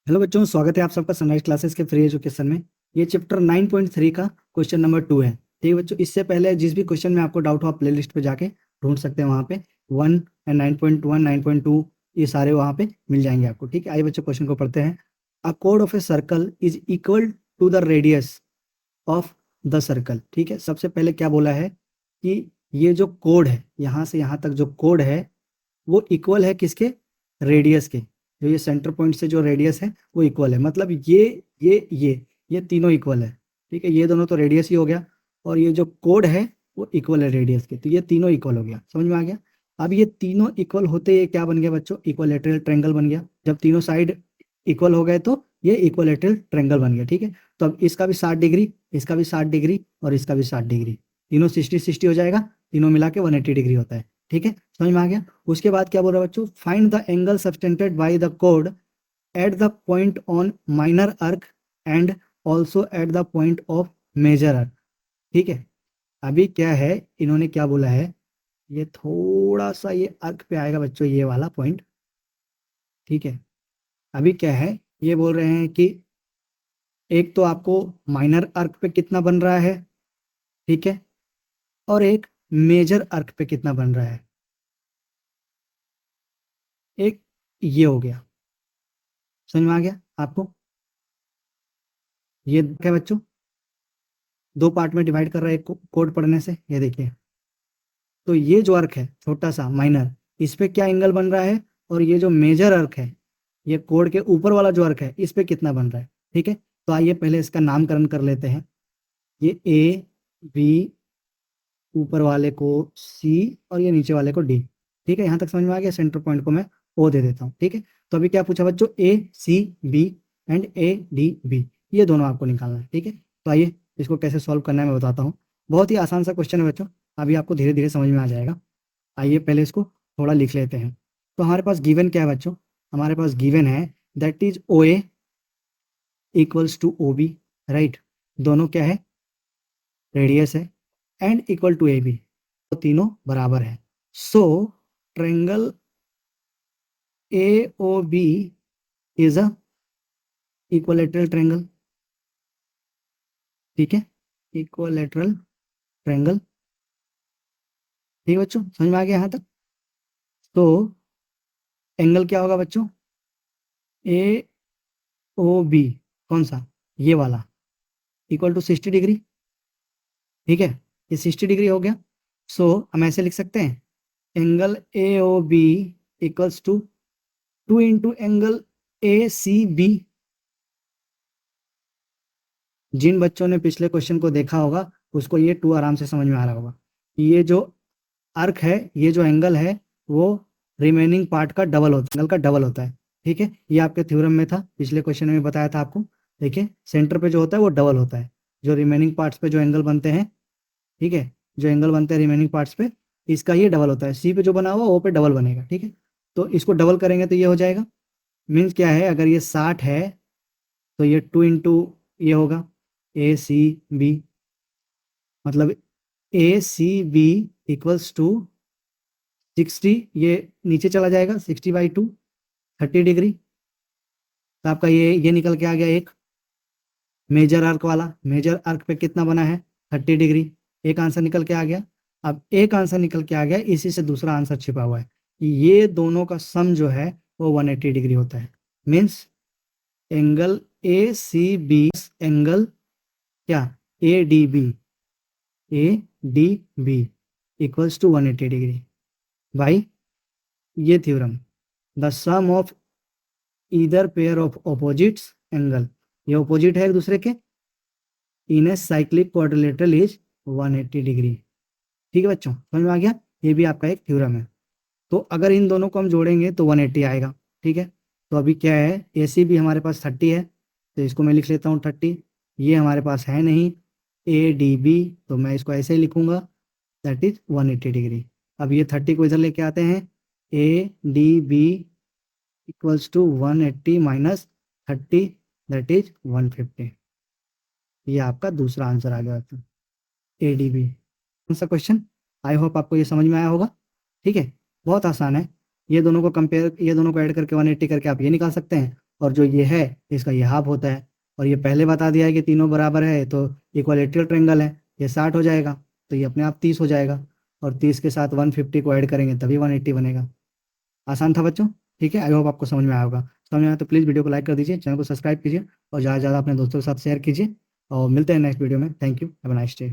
Hello बच्चों, स्वागत है आप सबका सनराइज क्लासेस के फ्री एजुकेशन में। ये चैप्टर 9.3 का क्वेश्चन नंबर 2 है। ठीक है बच्चों, इससे पहले जिस भी क्वेश्चन में आपको डाउट हो आप प्ले लिस्ट पर जाके ढूंढ सकते हैं। वहाँ पे 1 एंड 9.1 9.2 ये सारे वहाँ पे मिल जाएंगे आपको। ठीक है, आइए बच्चों क्वेश्चन को पढ़ते हैं। अ कोड of a circle is equal to the radius of the circle. ठीक है, सबसे पहले क्या बोला है कि ये जो कोड है यहाँ से यहाँ तक जो कोड है वो इक्वल है किसके? रेडियस के। जो ये सेंटर पॉइंट से जो रेडियस है वो इक्वल है, मतलब ये तीनों इक्वल है। ठीक है, ये दोनों तो रेडियस ही हो गया और ये जो कोड है वो इक्वल है रेडियस के, तो ये तीनों इक्वल हो गया। समझ में आ गया? अब ये तीनों इक्वल होते ये क्या बन गया बच्चों? इक्वलेटरल ट्रायंगल बन गया। जब तीनों साइड इक्वल हो गए तो ये इक्वलेटरल ट्रायंगल बन गया। ठीक है, तो अब इसका भी 60 डिग्री, इसका भी 60 डिग्री और इसका भी 60 डिग्री, तीनों 60-60 हो जाएगा। तीनों मिला के 180 डिग्री होता है। ठीक है, समझ में आ गया? उसके बाद क्या बोल रहा है बच्चों? Find the angle subtended by the कोड at the point on minor arc and also at the point of major arc. ठीक है, अभी क्या है, इन्होंने क्या बोला है, ये थोड़ा सा ये अर्क पे आएगा बच्चों, ये वाला पॉइंट। ठीक है, अभी क्या है, ये बोल रहे हैं कि एक तो आपको माइनर अर्क पे कितना बन रहा है, ठीक है, और एक मेजर अर्क पे कितना बन रहा है। एक ये हो गया, समझ में आ गया आपको? ये क्या बच्चों, दो पार्ट में डिवाइड कर रहा है एक कोड पढ़ने से। ये देखिए, तो ये जो अर्क है छोटा सा माइनर, इस पे क्या एंगल बन रहा है, और ये जो मेजर अर्क है, ये कोड के ऊपर वाला जो अर्क है, इस पे कितना बन रहा है। ठीक है, तो आइए पहले इसका नामकरण कर लेते हैं। ये ए बी, ऊपर वाले को सी और ये नीचे वाले को डी। ठीक है, यहाँ तक समझ में आ गया? सेंटर पॉइंट को मैं ओ दे देता हूँ। ठीक है, तो अभी क्या पूछा बच्चों? A C B and A D B, ये दोनों आपको निकालना है। ठीक है, तो आइए इसको कैसे सॉल्व करना है मैं बताता हूँ। बहुत ही आसान सा क्वेश्चन है बच्चों, अभी आपको धीरे धीरे समझ में आ जाएगा। आइए पहले इसको थोड़ा लिख लेते हैं। तो हमारे पास गिवन क्या है बच्चों? हमारे पास गिवन है that is O A equals to O B, right. दोनों क्या है? रेडियस है, and equal to A B, तो तीनों बराबर है। So triangle A O B is a equilateral triangle. ठीक है, इक्वलेटरल ट्रायंगल। ठीक है बच्चों, समझ में आ गया यहाँ तक? तो एंगल क्या होगा बच्चों? ए ओ बी, कौन सा? ये वाला, इक्वल टू 60 डिग्री। ठीक है, ये 60 डिग्री हो गया। सो हम ऐसे लिख सकते हैं, angle A O B equals to 2 angle A C B. जिन बच्चों ने पिछले क्वेश्चन को देखा होगा उसको ये 2 आराम से समझ में आ रहा होगा। ये जो अर्क है, ये जो एंगल है, वो रिमेनिंग पार्ट का डबल होता है, एंगल का डबल होता है। ठीक है, ये आपके थ्योरम में था, पिछले क्वेश्चन में बताया था आपको। देखिए, सेंटर पे जो होता है वो डबल होता है, जो रिमेनिंग पार्ट्स पे जो एंगल बनते हैं। ठीक है, जो एंगल बनते हैं रिमेनिंग पार्ट्स पे, इसका ये डबल होता है। सी पे जो बना हुआ ओ पे डबल बनेगा। ठीक है, तो इसको डबल करेंगे तो ये हो जाएगा। मीन्स क्या है, अगर ये 60 है तो ये 2 ये होगा ए सी बी, मतलब ए सी बी इक्वल्स टू 60, ये नीचे चला जाएगा, 60/2, 30 डिग्री। तो आपका ये निकल के आ गया एक मेजर आर्क वाला। मेजर आर्क पे कितना बना है? 30 डिग्री। एक आंसर निकल के आ गया। अब एक आंसर निकल के आ गया, इसी से दूसरा आंसर छिपा हुआ है। ये दोनों का सम जो है वो 180 डिग्री होता है। Means angle A C B angle क्या? A D B, A D B equals to 180 degree. भाई ये theorem, the sum of either pair of opposites angle, ये ऑपोजिट है एक दूसरे के, in a cyclic quadrilateral is 180 degree. ठीक है बच्चों, समझ में आ गया? ये भी आपका एक थ्योरम है। तो अगर इन दोनों को हम जोड़ेंगे तो 180 आएगा। ठीक है, तो अभी क्या है, ए सी भी हमारे पास 30 है, तो इसको मैं लिख लेता हूँ 30। ये हमारे पास है नहीं ए डी बी, तो मैं इसको ऐसे ही लिखूंगा, दैट इज 180 डिग्री। अब ये 30 को इधर लेके आते हैं, A D B equals to 180 minus 30, that is 150। ये आपका दूसरा आंसर आ गया था, ए डी बी। कौन सा क्वेश्चन? आई होप आपको ये समझ में आया होगा। ठीक है, बहुत आसान है। ये दोनों को कंपेयर, ये दोनों को ऐड करके 180 करके आप ये निकाल सकते हैं, और जो ये है इसका ये हाफ होता है। और ये पहले बता दिया है कि तीनों बराबर है तो इक्वालेटरल ट्रायंगल है, ये 60 हो जाएगा तो ये अपने आप 30 हो जाएगा। और 30 के साथ 150 को ऐड करेंगे तभी 180 बनेगा। आसान था बच्चों, ठीक है। आई होप आपको समझ में आया होगा। समझ में आया तो प्लीज़ वीडियो को लाइक कर दीजिए, चैनल को सब्सक्राइब कीजिए और ज़्यादा से ज़्यादा अपने दोस्तों के साथ शेयर कीजिए। और मिलते हैं नेक्स्ट वीडियो में। Thank you, have a nice day.